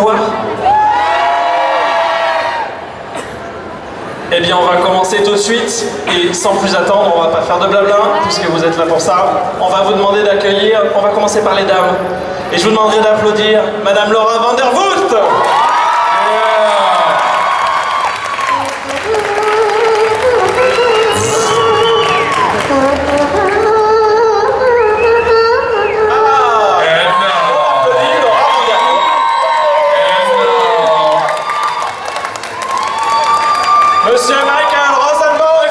Quoi? Eh bien, on va commencer tout de suite, et sans plus attendre, on va pas faire de blabla, puisque vous êtes là pour ça. On va vous demander d'accueillir, on va commencer par les dames. Et je vous demanderai d'applaudir Madame Laura Vandervoort. Monsieur Michael Rosenbaum,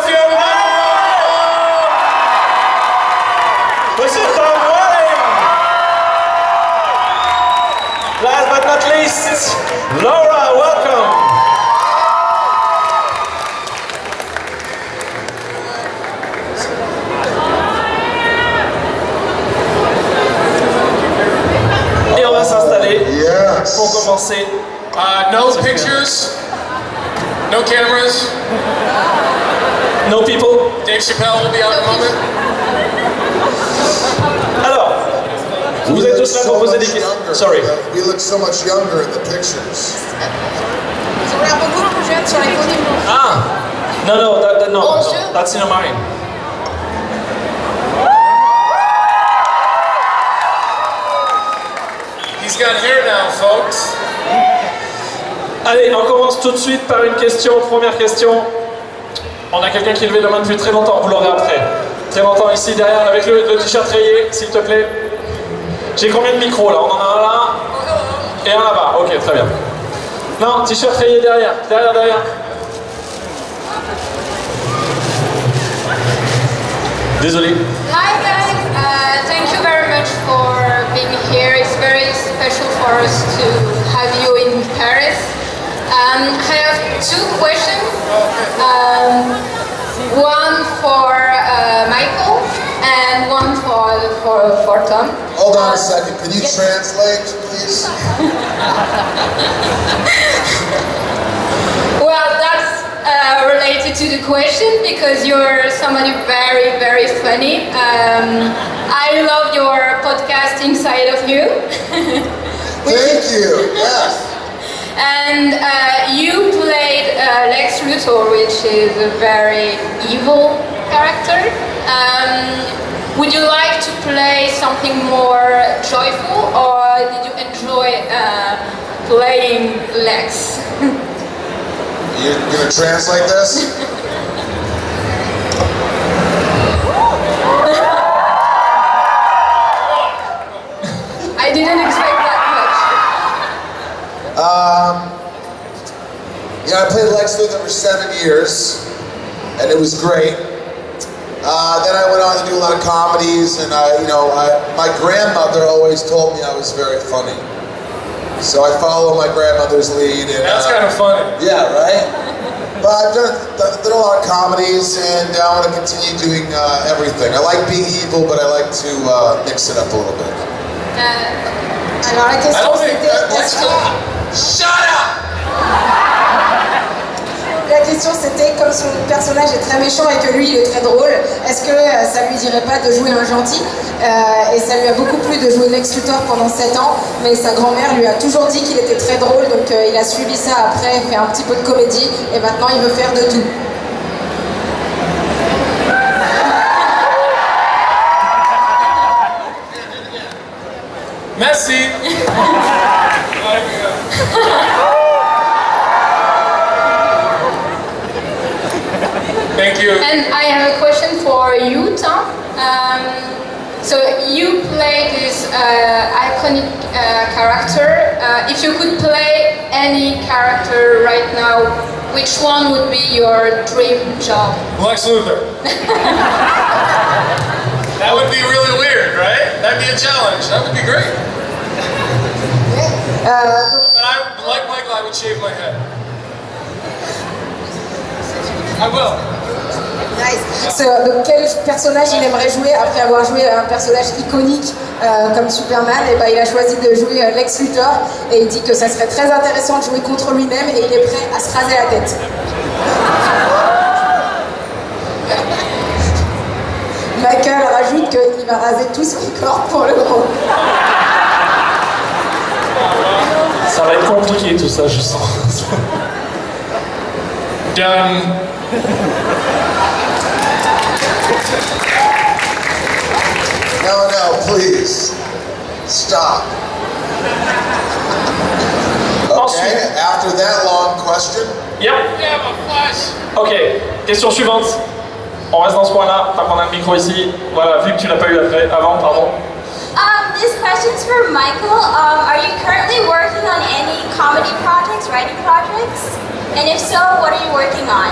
Monsieur Tom. Last but not least, Laura, welcome. Et on va s'installer pour commencer. No pictures. No cameras. No people. Dave Chappelle will be out in a moment. Alors, vous êtes tous là pour poser des questions. Sorry. We look so much younger in the pictures. On l'air beaucoup plus jeune sur les photos. Ah, no, that's in mine. He's got hair now, folks. Allez, on commence tout de suite par une question. Première question. On a quelqu'un qui levait la main depuis très longtemps, vous l'aurez après. Très longtemps ici derrière avec le t-shirt rayé, s'il te plaît. J'ai combien de micros là? On en a un là et un là-bas. Ok, très bien. Non, t-shirt rayé derrière. Derrière. Désolé. Hi guys, thank you very much for being here. It's very special for us to have you in Paris. I have two questions. One for Michael and one for Tom. Hold on a second. Can you translate, please? Well, that's related to the question because you're somebody very, very funny. I love your podcast Inside of You. Thank you. Yes. And you played Lex Luthor, which is a very evil character. Would you like to play something more joyful, or did you enjoy playing Lex? You're gonna translate this? I didn't expect that Yeah, I played Lex Luthor for 7 years, and it was great. Then I went on to do a lot of comedies, and my grandmother always told me I was very funny. So I follow my grandmother's lead. And, That's kind of funny. Yeah, right? But I've done a lot of comedies, and I want to continue doing everything. I like being evil, but I like to mix it up a little bit. Alors la question Shut up! La question c'était, comme son personnage est très méchant et que lui il est très drôle, est-ce que ça lui dirait pas de jouer un gentil? Et ça lui a beaucoup plu de jouer Lex Luthor pendant 7 ans, mais sa grand-mère lui a toujours dit qu'il était très drôle, donc il a suivi ça après, fait un petit peu de comédie, et maintenant il veut faire de tout. Merci. Thank you. And I have a question for you, Tom. So you play this iconic character. If you could play any character right now, which one would be your dream job? Lex Luthor. That would be really weird, right? That'd be a challenge. That would be great. But like Michael, I would shave my head. I will. Nice. Donc quel personnage il aimerait jouer après avoir joué un personnage iconique comme Superman? Et ben, il a choisi de jouer Lex Luthor et il dit que ça serait très intéressant de jouer contre lui-même et il est prêt à se raser la tête. Michael rajoute qu'il va raser tout son corps pour le rôle. Ça va être compliqué. tout ça, je sens. Done. No, please. Stop. Ensuite. Okay, after that long question, Yep. Yeah, but flash. Ok, question suivante. On reste dans ce coin-là, tant qu'on a le micro ici. Voilà, vu que tu l'as pas eu avant, pardon. This question's for Michael. Are you currently working on any comedy projects, writing projects? And if so, what are you working on?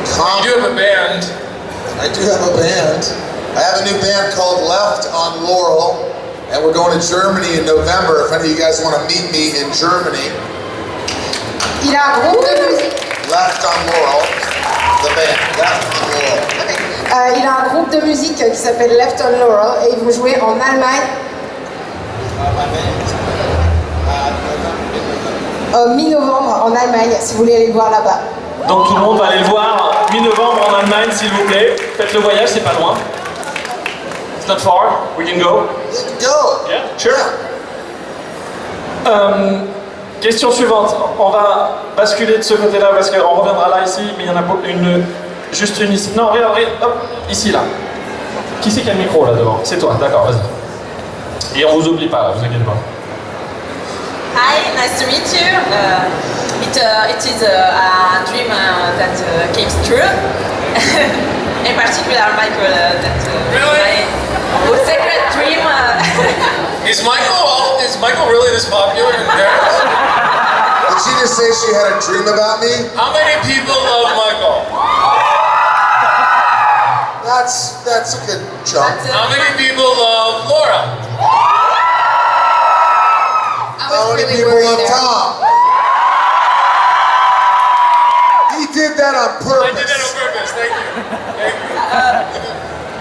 You do have a band. I do have a band. I have a new band called Left on Laurel, and we're going to Germany in November. If any of you guys want to meet me in Germany, Il a un groupe de musique. Left on Laurel, the band, Left on Laurel. Il a un groupe de musique qui s'appelle Left on Laurel et ils vont jouer en Allemagne. Mi-novembre en Allemagne, si vous voulez aller le voir là-bas. Donc tout le monde va aller le voir mi-novembre en Allemagne, s'il vous plaît. Faites le voyage, c'est pas loin. It's not far, we can go. Go! Yeah, sure. Question suivante. On va basculer de ce côté-là parce qu'on reviendra là ici, mais il y en a juste une ici. Non, regarde, hop, ici là. Qui c'est qui a le micro là devant? C'est toi, d'accord, vas-y. Et on vous oublie pas là, vous inquiétez pas. Hi, nice to meet you. It is a dream that came true. In particular, Michael, Really? my secret dream. Is Michael really this popular in Paris? Did she just say she had a dream about me? How many people love Michael? That's a good jump. How many people love Laura? How many people love Tom? He did that on I purpose. did that on purpose. Thank you. Thank you.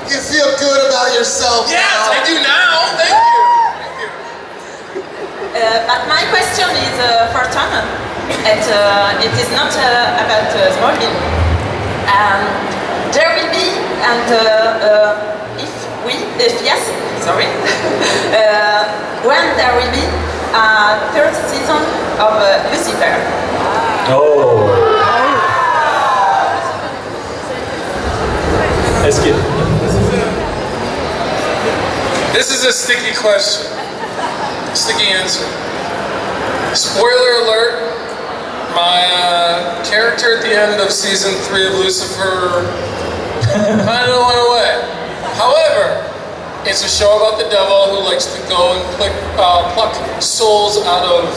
You feel good about yourself Yes, now. I do now. Thank you. Thank you. But my question is for Tom, and it is not about Smallville. There will be, and if yes, sorry, when there will be a third season of Lucifer. Oh. Est-ce que... This is a sticky question. Sticky answer. Spoiler alert. My character at the end of season 3 of Lucifer kind of went away. However, it's a show about the devil who likes to go and pluck souls out of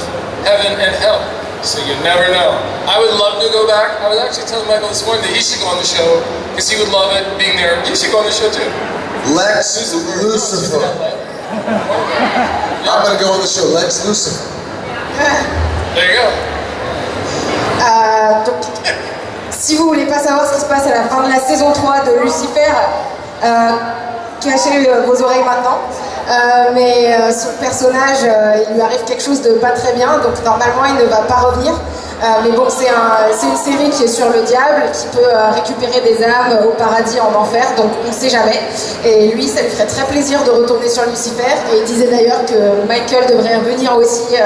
heaven and hell. So you never know. I would love to go back. I was actually telling Michael this morning that he should go on the show because he would love it being there. You should go on the show too. Lex Lucifer. I'm gonna go on the show. Lex Lucifer. There you go. Donc, si vous voulez pas savoir ce qui se passe à la fin de la saison 3 de Lucifer, cachez vos oreilles maintenant. Mais son personnage, il lui arrive quelque chose de pas très bien, donc normalement il ne va pas revenir. Mais bon, c'est une série qui est sur le diable, qui peut récupérer des âmes au paradis, en enfer, donc on ne sait jamais. Et lui, ça lui ferait très plaisir de retourner sur Lucifer, et il disait d'ailleurs que Michael devrait venir aussi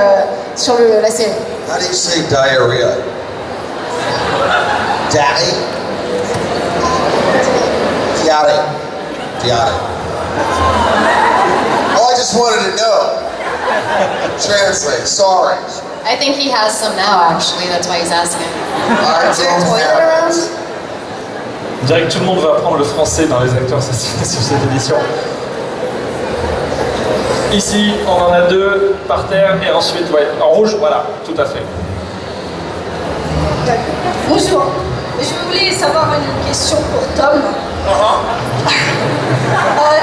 sur la série. How do you say diarrhea? Daddy? Diarrhea. Oh, I just wanted to know. Translate, sorry. I think he has some now, actually. That's why he's asking. I don't have it. Je dirais que tout le monde va apprendre le français dans les acteurs sur cette édition. Ici, on en a deux par terre et ensuite, ouais, en rouge, voilà, tout à fait. Bonjour. Je voulais savoir une question pour Tom.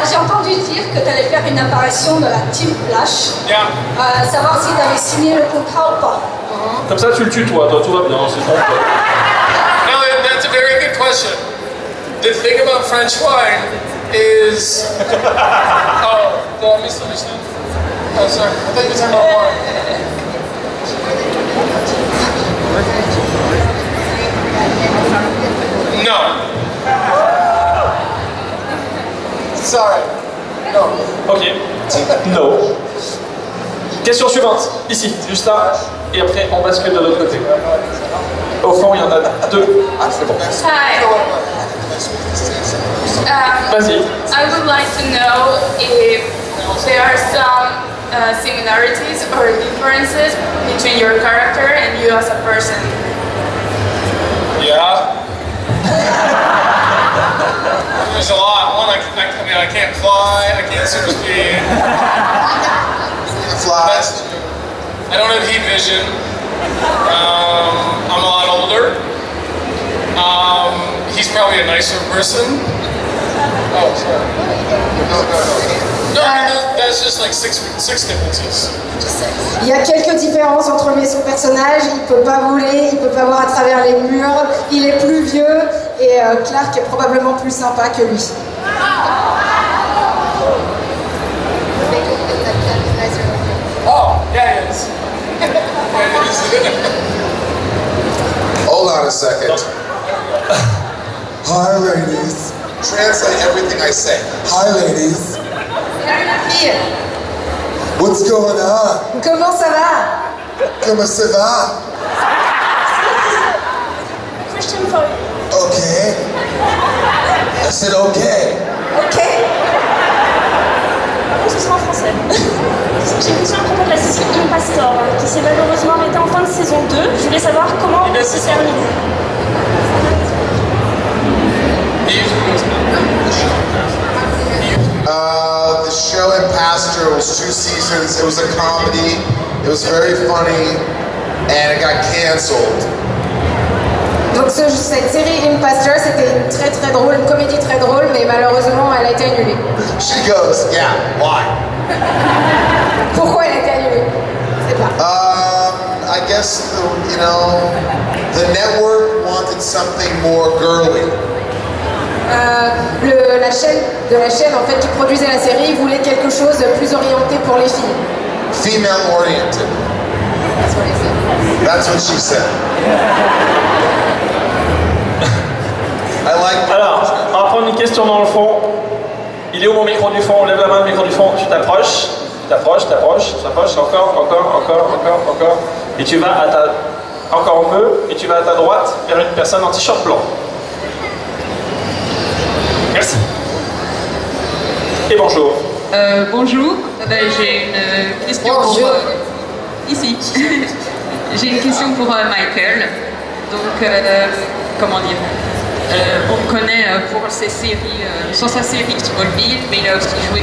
J'ai entendu dire que tu allais faire une apparition de la Team Flash. Yeah. Savoir si tu avais signé le contrat ou pas. Comme ça, tu le tutoies, toi, tout va bien, c'est ton tour. No, that's a very good question. The thing about French wine is... Oh, did I misunderstand? Oh, sorry. I thought you were talking about wine. No. Sorry. No. Ok. No. Question suivante, ici, juste là, et après on bascule de l'autre côté. Au fond, il y en a deux. Ah, c'est bon. Hi. Vas-y. I would like to know if there are some similarities or differences between your character and you as a person. Yeah. There's a lot. One, I mean, I can't fly, I can't super speed. Flies. I don't have heat vision. I'm a lot older. He's probably a nicer person. Oh, sorry. No, that's just like six differences. Il y a quelques différences entre lui et son personnage. Il peut pas voler, il peut pas voir à travers les murs. Il est plus vieux et Clark est probablement plus sympa que lui. Oh, yeah, it is. Hold on a second. Hi, ladies. Translate everything I say. Hi, ladies. What's going on? Comment ça va? Comment ça va? Question for you. Okay. I said okay. Ok. Ce sera en français. J'ai une question à propos de la série Impastor, qui s'est malheureusement arrêtée en fin de saison 2. Je voulais savoir comment c'est terminé. The show Impastor was 2 seasons. It was a comedy. It was very funny, and it got canceled. Donc cette série Impastor, c'était une très drôle, une comédie très drôle, mais malheureusement elle a été annulée. She goes, yeah, why? Pourquoi elle a été annulée? Je sais pas. I guess the network wanted something more girly. La chaîne en fait qui produisait la série voulait quelque chose de plus orienté pour les filles. Female oriented. That's what he said. That's what she said. I like. Alors, on va prendre une question dans le fond. Il est où mon micro du fond? Lève la main, le micro du fond. Tu t'approches, encore. Et tu vas à ta... Encore un peu. Et tu vas à ta droite vers une personne en t-shirt blanc. Merci. Et bonjour. Bonjour. J'ai une question Bonjour. pour... ici. J'ai une question pour Michael. Donc, comment dire on le connaît pour ses séries, sur sa série Smallville, mais il a aussi joué...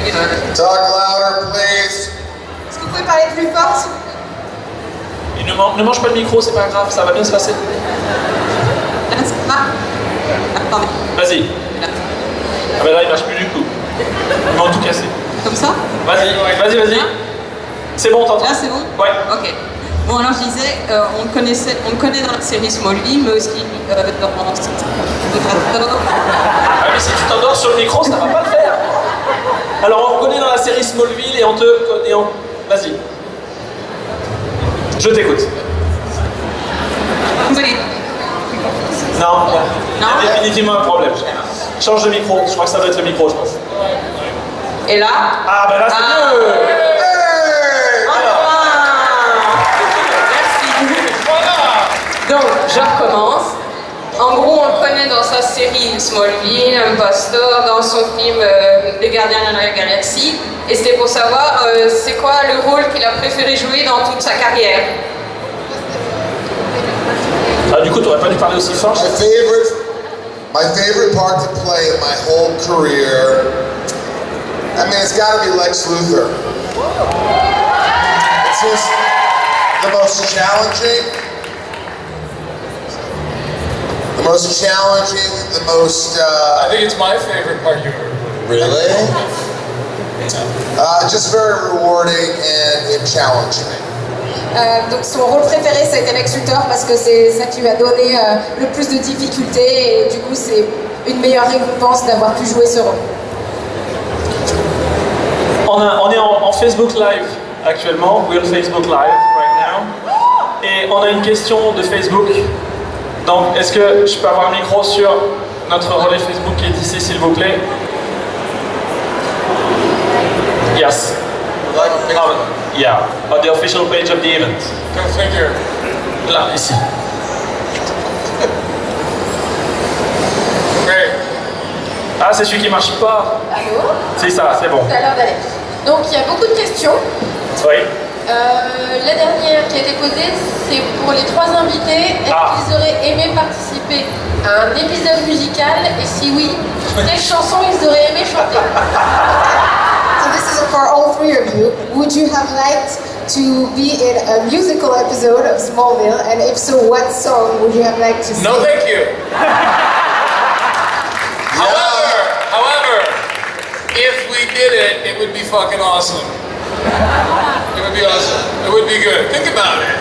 Talk louder, please. Est-ce que vous pouvez parler plus fort? Et ne mange pas le micro, c'est pas grave, ça va bien se passer. Attendez. Vas-y. Ah ben là, il marche plus du tout. Il m'a tout cassé. Comme ça? Vas-y. C'est bon, t'entends? Là, c'est bon? Ouais. Ok. Bon, alors je disais, on le connaît dans la série Smallville, mais aussi dans... Ah mais si tu t'endors sur le micro, ça va pas le faire. Alors on reconnaît dans la série Smallville et Vas-y. Je t'écoute. Oui. Non, il y a définitivement un problème. Change de micro, je crois que ça doit être le micro, je pense. Et là? Ah ben là c'est mieux. Donc, je recommence. En gros, on le connaît dans sa série Smallville, Impastor, dans son film Les Gardiens de la Galaxie. Et c'était pour savoir, c'est quoi le rôle qu'il a préféré jouer dans toute sa carrière. Ah du coup, t'aurais pas dû parler aussi fort. My favorite part to play in my whole career, I mean, it's got to be Lex Luthor. It's just the most challenging. I think it's my favorite part you were. Really? Just very rewarding and it challenged me. Donc son rôle préféré ça a été Lex Luthor parce que c'est ça qui lui a donné le plus de difficultés et du coup c'est une meilleure récompense d'avoir pu jouer ce rôle. On est en Facebook Live actuellement, we're on Facebook Live right now. Et on a une question de Facebook. Donc est-ce que je peux avoir un micro sur notre relais Facebook qui est ici s'il vous plaît? Yes. Yeah, on the official page of the event. Go figure. Là, ici. Great. Ah, c'est celui qui marche pas. Allô? C'est ça, c'est bon. Ça a l'air d'aller. Donc il y a beaucoup de questions. Oui. La dernière qui a été posée, c'est pour les 3 invités. Est-ce qu'ils auraient aimé participer à un épisode musical? Et si oui, quelle chanson ils auraient aimé chanter? So this is for all 3 of you. Would you have liked to be in a musical episode of Smallville? And if so, what song would you have liked to sing? No, thank you. However, if we did it, it would be fucking awesome. It would be awesome. It would be good. Think about it.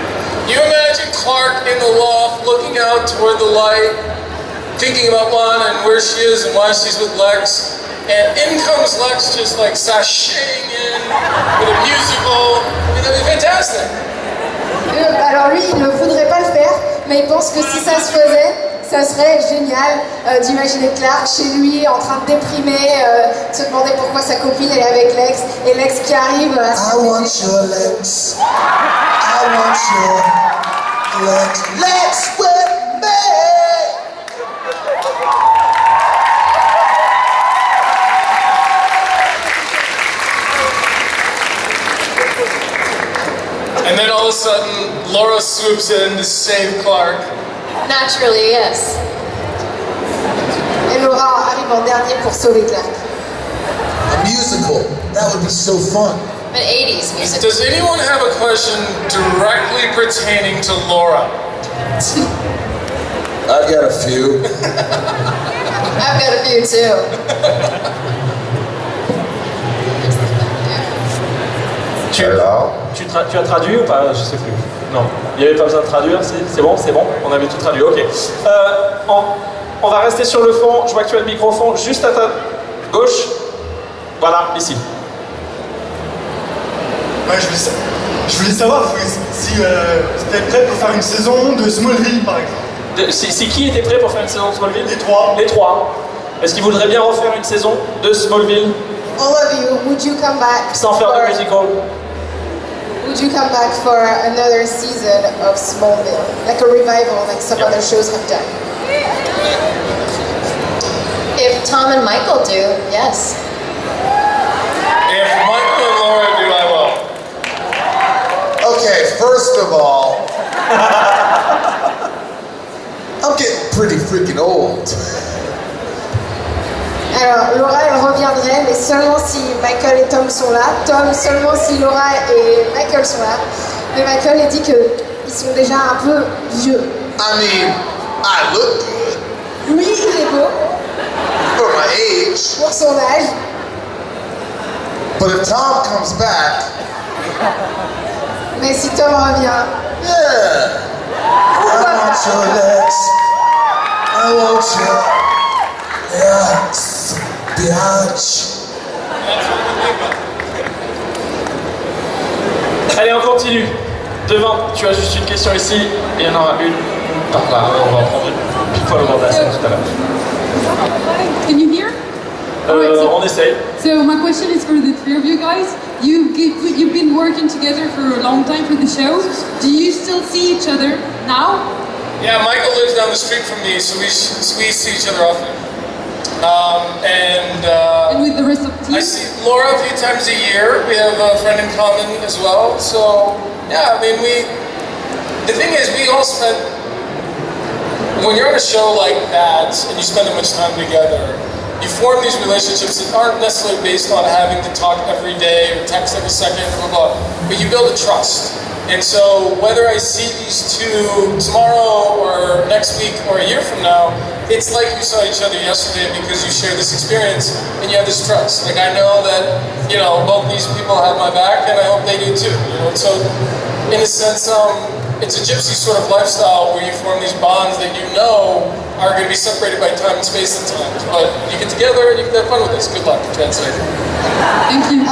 You imagine Clark in the loft looking out toward the light, thinking about Lana and where she is and why she's with Lex. And in comes Lex just like sashaying in with a musical. That'd be fantastic. Alors lui, il ne voudrait pas le faire, mais il pense que si ça se faisait, ça serait génial d'imaginer Clark chez lui en train de déprimer, se demander pourquoi sa copine elle est avec Lex, et Lex qui arrive à I want your Lex. I want your Lex. Lex with me. And then all of a sudden, Laura swoops in to save Clark. Naturally, yes. Et Laura arrive en dernier pour sauver Clark. A musical. That would be so fun. But 80s music. Does anyone have a question directly pertaining to Laura? I've got a few. I've got a few too. Tu as traduit ou pas? Je sais plus. Non, il n'y avait pas besoin de traduire, c'est bon, on avait tout traduit, ok. On va rester sur le fond, je vois que tu as le microphone juste à ta gauche. Voilà, ici. Ouais, je voulais savoir si tu étais prêt pour faire une saison de Smallville par exemple. Si qui était prêt pour faire une saison de Smallville? Les 3. Les 3. Est-ce qu'ils voudraient bien refaire une saison de Smallville? All of you, would you come back Sans faire de musical? Would you come back for another season of Smallville? Like a revival, like some other shows have done? If Tom and Michael do, yes. If Michael and Laura do, I will. Okay, first of all, I'm getting pretty freaking old. Alors, Laura, elle reviendrait, mais seulement si Michael et Tom sont là. Tom, seulement si Laura et Michael sont là. Mais Michael, il dit qu'ils sont déjà un peu vieux. I mean, I look good Lui, il est beau for my age, pour son âge. but if Tom comes back, Mais si Tom revient, yeah, I want your legs. I want your yes, biatch. Allez, on continue. Devant, tu as juste une question ici, et il y en aura une par là. On va en prendre une pile poil au bord de la scène tout à l'heure. Can you hear? On essaye. So my question is for the 3 of you guys. You've been working together for a long time for the show. Do you still see each other now? Yeah, Michael lives down the street from me, so we see each other often. And with the rest of the team? I see Laura a few times a year. We have a friend in common as well. So yeah, I mean, the thing is, we all spend, when you're on a show like that and you spend that much time together, you form these relationships that aren't necessarily based on having to talk every day or text every second, blah, blah, blah, but you build a trust. And so whether I see these two tomorrow or next week or a year from now, it's like you saw each other yesterday because you share this experience and you have this trust. Like I know that, you know, both these people have my back and I hope they do too. You know? So in a sense, it's a gypsy sort of lifestyle where you form these bonds that you know are going to be separated by time and space at times. But you get together and you can have fun with this. Good luck, translator. Thank you.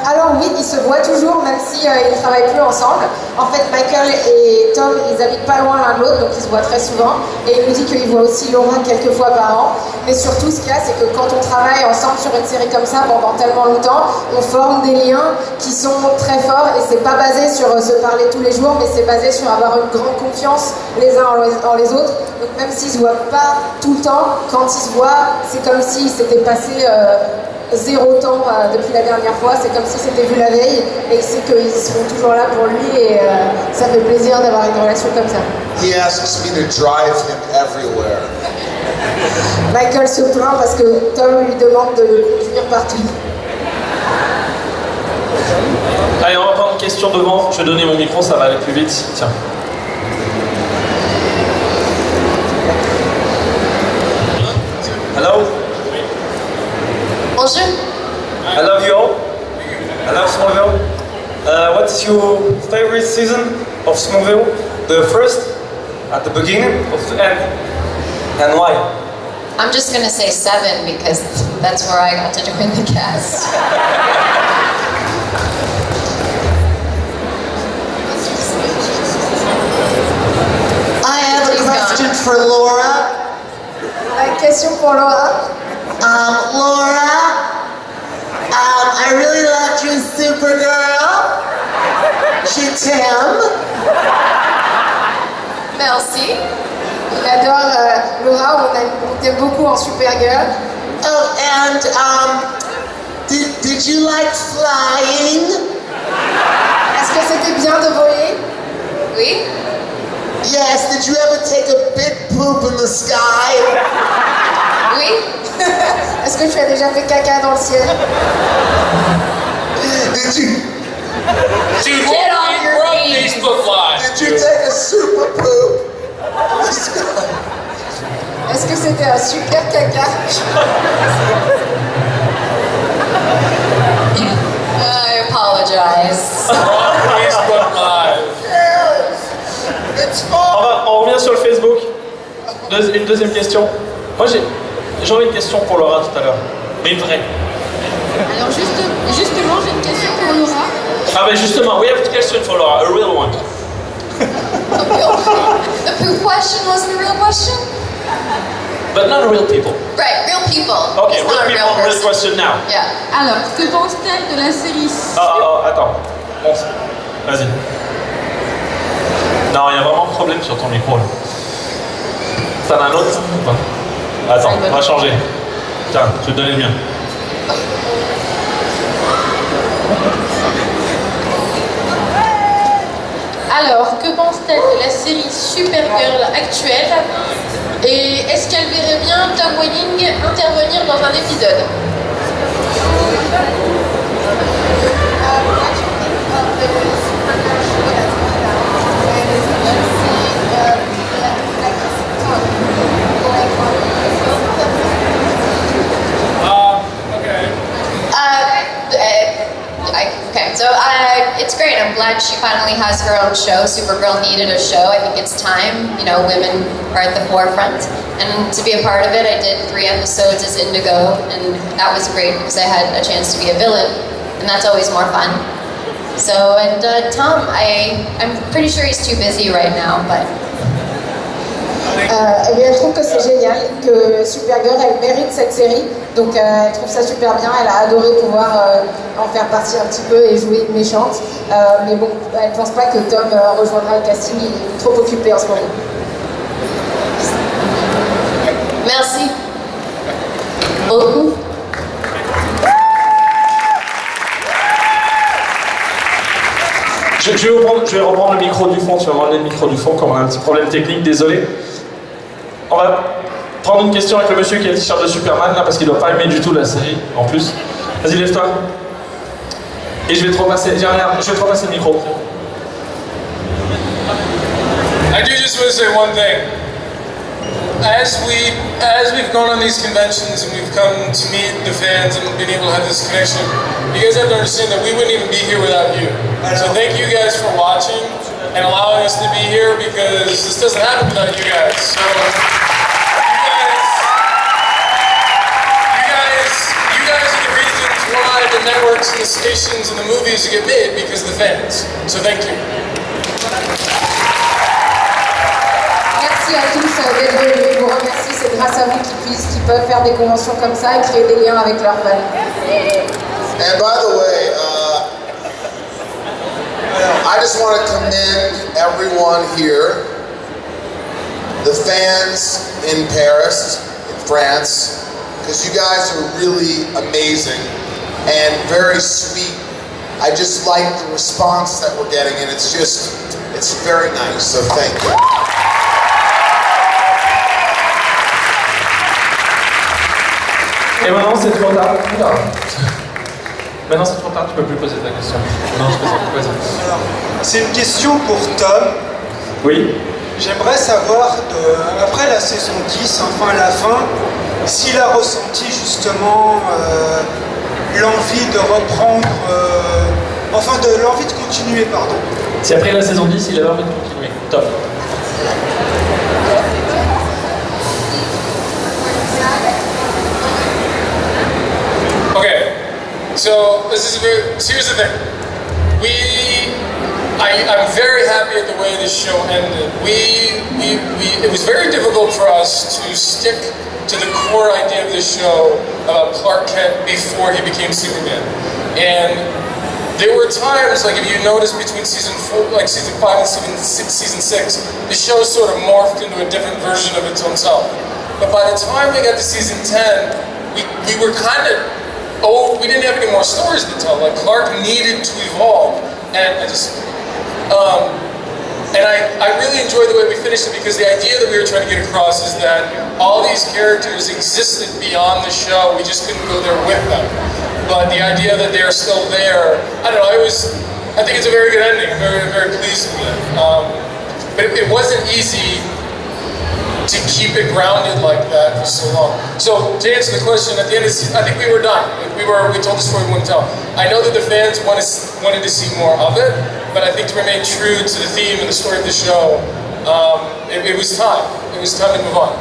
Alors oui, ils se voient toujours, même si ils ne travaillent plus ensemble. En fait, Michael et Tom, ils habitent pas loin l'un de l'autre, donc ils se voient très souvent. Et il nous dit qu'il voit aussi Laura quelques fois par an. Mais surtout, ce qu'il y a, c'est que quand on travaille ensemble sur une série comme ça pendant tellement longtemps, on forme des liens qui sont très forts. Et c'est pas basé sur se parler tous les jours, mais c'est basé sur avoir une grande confiance les uns en les autres. Donc même s'ils se voient pas tout le temps, quand ils se voient, c'est comme s'ils s'étaient passé 0 temps depuis la dernière fois. C'est comme si c'était vu la veille, et c'est qu'ils seront toujours là pour lui, et ça fait plaisir d'avoir une relation comme ça. He asks me to drive him everywhere. Michael se plaint parce que Tom lui demande de le conduire partout. Allez, on va prendre une question devant. Je vais donner mon micro, ça va aller plus vite. Tiens. Hello. Bonjour. I love you all. I love Smallville. What is your favorite season of Smallville? The first, at the beginning, of the end, and why? I'm just gonna say 7 because that's where I got to join the cast. I have a question for Laura. Une question pour Laura. Laura, I really loved you in Supergirl. Je t'aime. Merci. Il adore Laura, on t'aime beaucoup en Supergirl. Oh, and did you like flying? Est-ce que c'était bien de voler? Oui. Yes, did you ever take a big poop in the sky? Oui. Est-ce que tu as déjà fait caca dans le ciel? Did you? Dude, Get on your we're on knees. Facebook Live. Did you take a super poop in the sky? Est-ce que c'était un super caca? I apologize. We're on Facebook Live. It's fun. On revient sur le Facebook. Une deuxième question. Moi, j'aurais une question pour Laura tout à l'heure. Mais une vraie. Alors justement, j'ai une question pour Laura. Ah ben justement, we have a question for Laura, a real one. The poop question wasn't a real question? But not real people. Right, real people. Okay, It's real not a people, real real person. question now. Yeah. Alors, que pense-t-elle de la série Attends. Bon, vas-y. Non, il y a vraiment un problème sur ton micro là. T'en as un autre ou pas? Attends, on va changer. Tiens, je vais te donner le mien. Alors, que pense-t-elle de la série Supergirl actuelle? Et est-ce qu'elle verrait bien Tom Welling intervenir dans un épisode? It's great. I'm glad she finally has her own show. Supergirl needed a show. I think it's time. You know, women are at the forefront. And to be a part of it, I did 3 episodes as Indigo, and that was great because I had a chance to be a villain, and that's always more fun. So, and Tom, I'm pretty sure he's too busy right now, but... Eh bien, elle trouve que c'est génial, que Supergirl, elle mérite cette série. Donc, elle trouve ça super bien. Elle a adoré pouvoir en faire partie un petit peu et jouer une méchante. Mais bon, elle ne pense pas que Tom rejoindra le casting. Il est trop occupé en ce moment. Merci. Beaucoup. Je vais reprendre le micro du fond. Tu vas m'enlever le micro du fond, comme on a un petit problème technique, désolé. On va prendre une question avec le monsieur qui a le t-shirt de Superman, là, parce qu'il doit pas aimer du tout la série, en plus. Vas-y, lève-toi. Et je vais te repasser le micro. I do just want to say one thing. As we've gone on these conventions and we've come to meet the fans and been able to have this connection, you guys have to understand that we wouldn't even be here without you. So thank you guys for watching and allowing us to be here, because this doesn't happen without you guys. So you guys are the reasons why the networks and the stations and the movies get made, because of the fans. So thank you. Merci à tous d'être venus. Je vous remercie. C'est grâce à vous qu'ils peuvent faire des conventions comme ça et créer des liens avec leurs fans. And by the way, I just want to commend everyone here, the fans in Paris, in France, because you guys are really amazing and very sweet. I just like the response that we're getting, and it's very nice, so thank you. Et maintenant c'est trop tard. Maintenant c'est trop tard, tu peux plus poser ta question. Non, je plaisante, Alors, c'est une question pour Tom. Oui. J'aimerais savoir, après la saison 10, enfin la fin, s'il a ressenti justement l'envie de reprendre, l'envie de continuer, pardon. Si après la saison 10, il avait envie de continuer. Top. Okay, so here's the thing. I'm very happy at the way this show ended. It was very difficult for us to stick to the core idea of the show about Clark Kent before he became Superman. And there were times, like if you notice between season 5 and season 6, the show sort of morphed into a different version of its own self. But by the time we got to season 10, we were kind of, we didn't have any more stories to tell. Like Clark needed to evolve, and I really enjoyed the way we finished it, because the idea that we were trying to get across is that all these characters existed beyond the show. We just couldn't go there with them. But the idea that they're still there, I don't know. I think it's a very good ending. I'm very, very pleased with it. But it wasn't easy to keep it grounded like that for so long. So to answer the question, at the end of the season, I think we were done. We told the story we wanted to tell. I know that the fans wanted to see more of it, but I think to remain true to the theme and the story of the show, it was time. It was time to move on.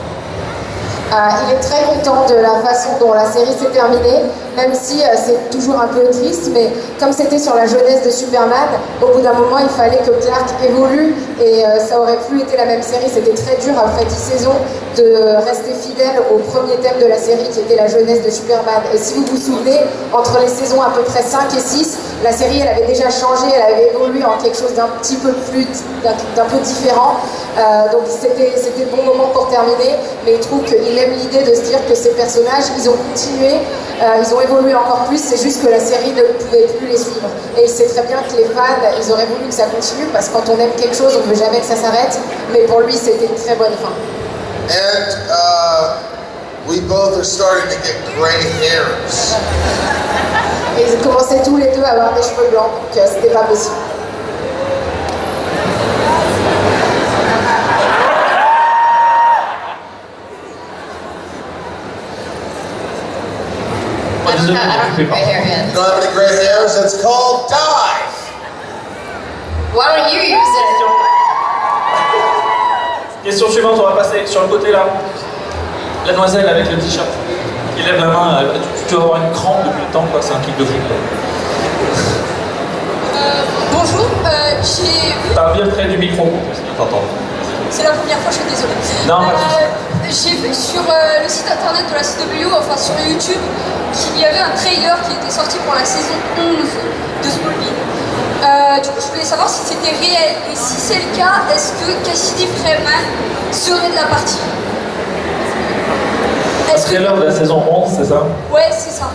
Il est très content de la façon dont la série s'est terminée, même si c'est toujours un peu triste, mais comme c'était sur la jeunesse de Superman, au bout d'un moment il fallait que Clark évolue et ça aurait plus été la même série. C'était très dur après 10 saisons de rester fidèle au premier thème de la série qui était la jeunesse de Superman. Et si vous vous souvenez, entre les saisons à peu près 5 et 6, la série elle avait déjà changé, elle avait évolué en quelque chose d'un petit peu plus, d'un peu différent. Donc c'était le bon moment pour terminer, mais il trouve qu'il aime l'idée de se dire que ces personnages, ils ont continué, ils ont évolué encore plus, c'est juste que la série ne pouvait plus les suivre. Et il sait très bien que les fans, ils auraient voulu que ça continue, parce que quand on aime quelque chose, on ne veut jamais que ça s'arrête, mais pour lui, c'était une très bonne fin. And we both are starting to get gray hairs. Et ils commençaient tous les deux à avoir des cheveux blancs, donc c'était pas possible. I don't have gray hair yet. You don't have any gray hairs? It's called dye. Why don't you use it? Question suivante, on va passer sur le côté là. La demoiselle avec le t-shirt. Il lève la main, tu dois avoir une crampe depuis le temps, quoi. C'est un truc de fou. Bonjour, j'ai vu... Parle bien près du micro, parce que t'entends. C'est la première fois, je suis désolée. Non, j'ai vu sur le site internet de la CW, enfin sur YouTube, qu'il y avait un trailer qui était sorti pour la saison 11 de Smallville. Du coup, je voulais savoir si c'était réel, et si c'est le cas, est-ce que Cassidy Freeman serait de la partie? Le trailer de la saison 11, c'est ça? Ouais, c'est ça.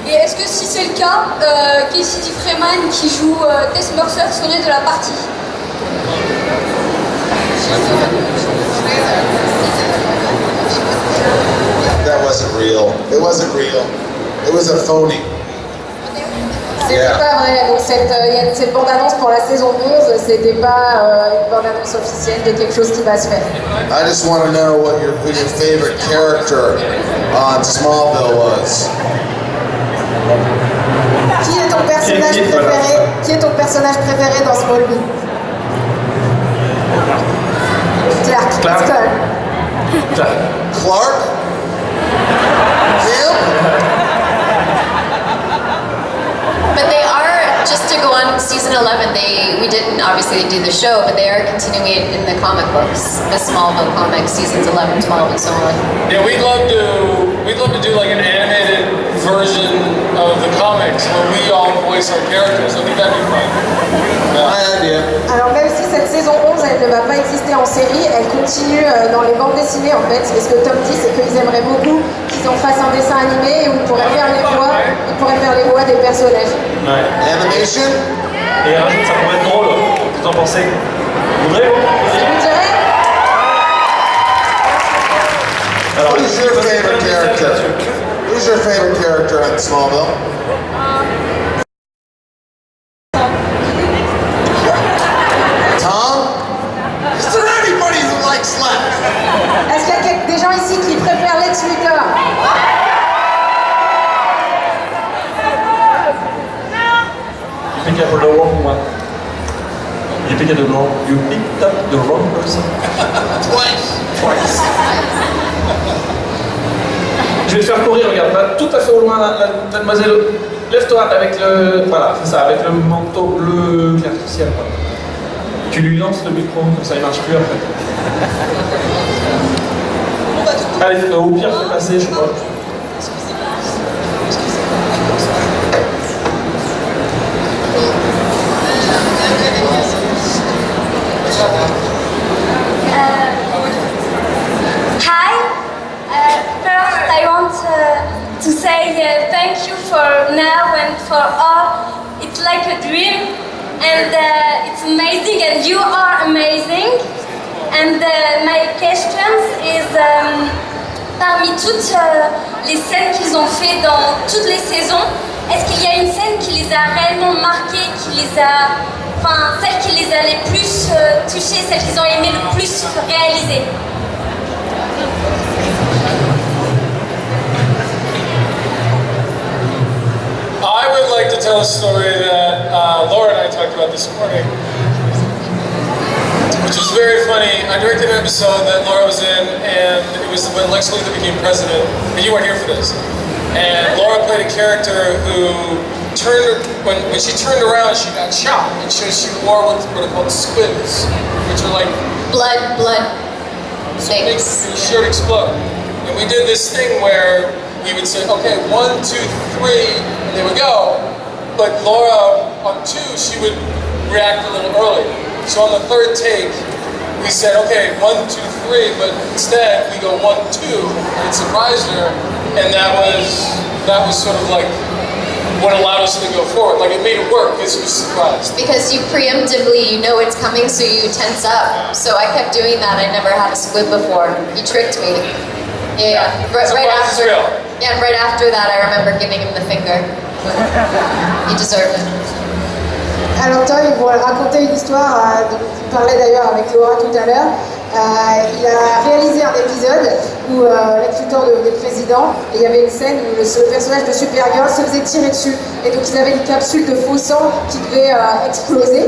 Et est-ce que si c'est le cas, Cassidy Freeman qui joue Tess Mercer serait de la partie? That wasn't real. It wasn't real. It was a phony. C'était pas vrai, donc cette bande-annonce pour la saison 11, c'était pas une bande-annonce officielle de quelque chose qui va se faire. I just want to know who your favorite character on Smallville was. Qui est ton personnage préféré? Qui est ton personnage préféré dans Smallville? Clark. Clark. But they are, just to go on season 11, we didn't obviously they do the show, but they are continuing it in the comic books, the Smallville comics, seasons 11, 12, and so on. Yeah, we'd love to do like an animated version of the comics where we all voice our characters. I think that'd be fun. Alors même si cette saison 11 elle ne va pas exister en série, elle continue dans les bandes dessinées en fait. Et ce que Tom dit, c'est qu'ils aimeraient beaucoup qu'ils en fassent un dessin animé où ils pourraient faire les voix des personnages. Ouais. Animation? Et rajoute, ça pourrait être drôle. Qu'est-ce que t'en pensez? Vous voudrez? Alors, Who's your favorite character? Who's your favorite character in Smallville? Tom? Is there anybody who likes Lex? Est-ce qu'il y a des gens ici qui préfèrent Lex Luthor? You picked up the wrong one. You picked up the wrong person. Twice. Je vais te faire courir, regarde, va tout à fait au loin, la demoiselle. Lève-toi avec le. Voilà, c'est ça, avec le manteau bleu clair ciel. Tu lui lances le micro, comme ça il marche plus après. Allez, au pire, fais passer, je crois. First, I want to say thank you for now and for all. It's like a dream, and it's amazing, and you are amazing. And my questions is, parmi toutes les scènes qu'ils ont fait dans toutes les saisons, est-ce qu'il y a une scène qui les a réellement marquées, celle qui les a les plus touchées, celle qu'ils ont aimé le plus réaliser? I would like to tell a story that Laura and I talked about this morning, which was very funny. I directed an episode that Laura was in, and it was when Lex Luthor became president, but you weren't here for this. And Laura played a character who when she turned around, she got shot, and she wore what are called squibs, which are like blood so it makes your shirt explode. And we did this thing where we would say, okay, 1, 2, 3, and they would go. But Laura, on 2, she would react a little early. So on the third take, we said, okay, 1, 2, 3, but instead we go 1, 2, and it surprised her, and that was sort of like what allowed us to go forward. Like it made it work because she was surprised. Because you preemptively, you know it's coming, so you tense up. So I kept doing that. I never had a squib before. He tricked me. Yeah. Right after. Yeah, and right after that, I remember giving him the finger. He deserved it. Alors Tom, il va raconter une histoire dont il parlait d'ailleurs avec Laura tout à l'heure. Il a réalisé un épisode où Lex Luthor devenait président et il y avait une scène où le personnage de Supergirl se faisait tirer dessus et donc ils avaient une capsule de faux sang qui devait exploser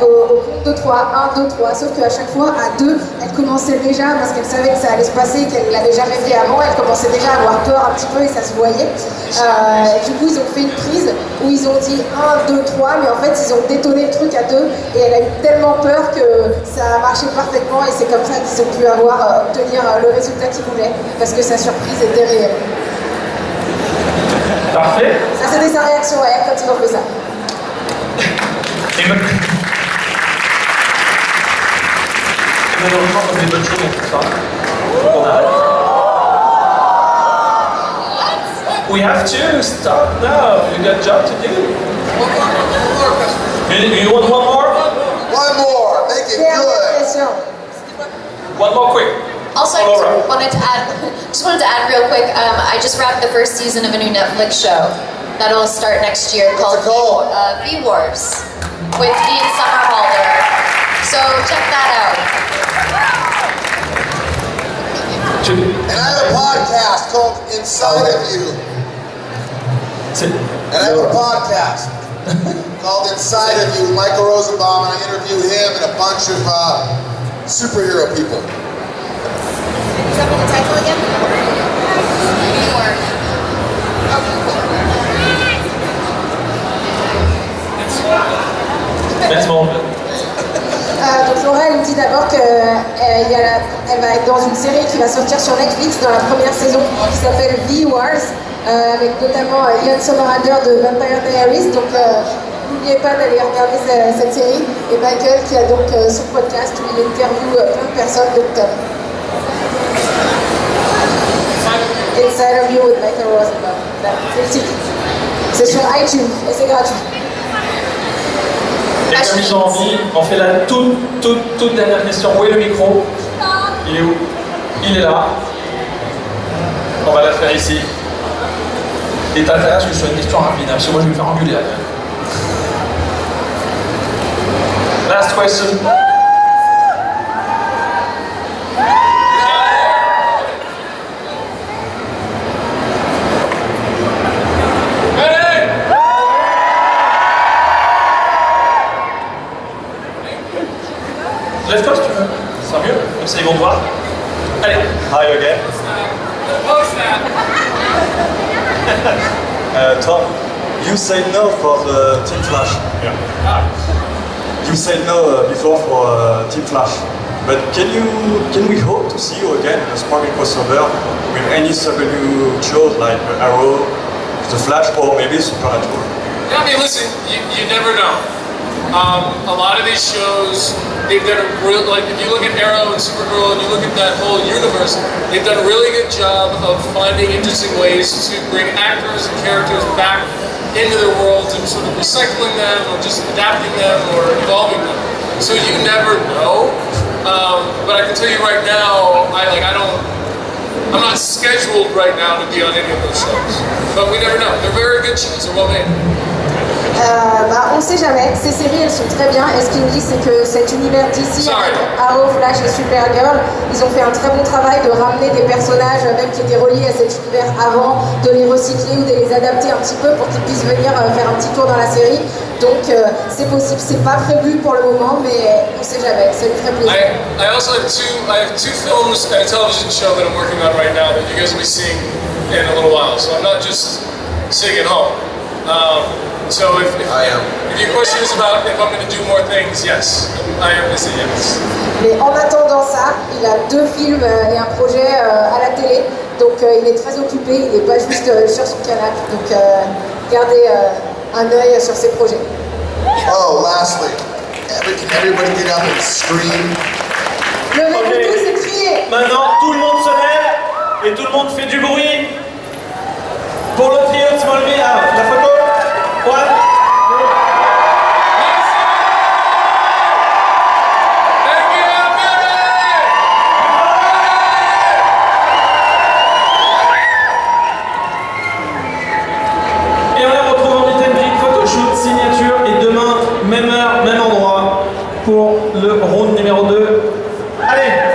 au compte de 3, 1, 2, 3, sauf qu'à chaque fois à 2 elle commençait déjà, parce qu'elle savait que ça allait se passer, qu'elle ne l'avait jamais fait avant, elle commençait déjà à avoir peur un petit peu et ça se voyait. Du coup ils ont fait une prise où ils ont dit 1, 2, 3, mais en fait ils ont détonné le truc à 2 et elle a eu tellement peur que ça a marché parfaitement et c'est comme ça qu'ils ont pu obtenir le résultat qu'ils voulaient, parce que sa surprise était réelle. Parfait. Ça c'était sa réaction à elle quand ils ont fait ça. Et malheureusement, on fait des bonnes choses dans tout ça. Donc on arrête. We have to stop now. You got a job to do. You want one more? One more. Make it good. One more quick. Also, I wanted to add real quick, I just wrapped the first season of a new Netflix show that'll start next year called V-Wars with Ian Somerhalder. So check that out. And I have a podcast called Inside of You. And I have a podcast called Inside of You with Michael Rosenbaum, and I interview him and a bunch of superhero people. Tell me the title again. Let's move. Donc Laura, elle me dit d'abord qu'elle va être dans une série qui va sortir sur Netflix dans la première saison qui s'appelle V-Wars, avec notamment Ian Somerhalder de Vampire Diaries. Donc n'oubliez pas d'aller regarder cette série. Et Michael qui a donc son podcast où il interviewe plein de personnes. Donc Inside of You with Michael Rosenbaum. C'est le titre. C'est sur iTunes et c'est gratuit. Et comme ils ont envie, on fait la toute dernière question. Où est le micro? Il est où? Il est là. On va la faire ici. Et t'as intérêt à ce que ce soit une question rapide, hein, parce que moi je vais me faire engueuler après. Last question. Lève-toi si tu veux, ce sera mieux, comme ça ils vont te voir. Allez. Hi again. Tom, you said no for the Team Flash. Yeah. You said no before for Team Flash. But can we hope to see you again in a Sparkle crossover with any CW shows like Arrow, The Flash, or maybe Supernatural? Yeah, I mean, listen, you never know. A lot of these shows, they've done a real, like if you look at Arrow and Supergirl and you look at that whole universe, they've done a really good job of finding interesting ways to bring actors and characters back into their worlds and sort of recycling them or just adapting them or evolving them. So you never know. But I can tell you right now, I'm not scheduled right now to be on any of those shows. But we never know. They're very good shows. They're well made. On ne sait jamais, ces séries elles sont très bien et ce qu'il me dit c'est que cet univers d'ici avec Arrow, Flash et Supergirl, ils ont fait un très bon travail de ramener des personnages même qui étaient reliés à cet univers avant, de les recycler ou de les adapter un petit peu pour qu'ils puissent venir faire un petit tour dans la série. Donc c'est possible, c'est pas prévu pour le moment mais on ne sait jamais, ça lui ferait plaisir. I also have two films and a television show that I'm working on right now that you guys will be seeing in a little while, so I'm not just sitting at home. So if your question is about if I'm going to do more things, yes, I am going to say yes. Mais en attendant ça, il a 2 films et un projet à la télé, donc il est très occupé, il n'est pas juste sur son canapé, donc gardez un œil sur ses projets. Oh, lastly, can everybody get up and scream? Levez-vous tous et criez. Maintenant, tout le monde se lève et tout le monde fait du bruit pour le trio de Smallville. Ah, la photo. One. Et on les retrouve en week-end green, photoshoot, signature et demain, même heure, même endroit pour le round numéro 2. Allez!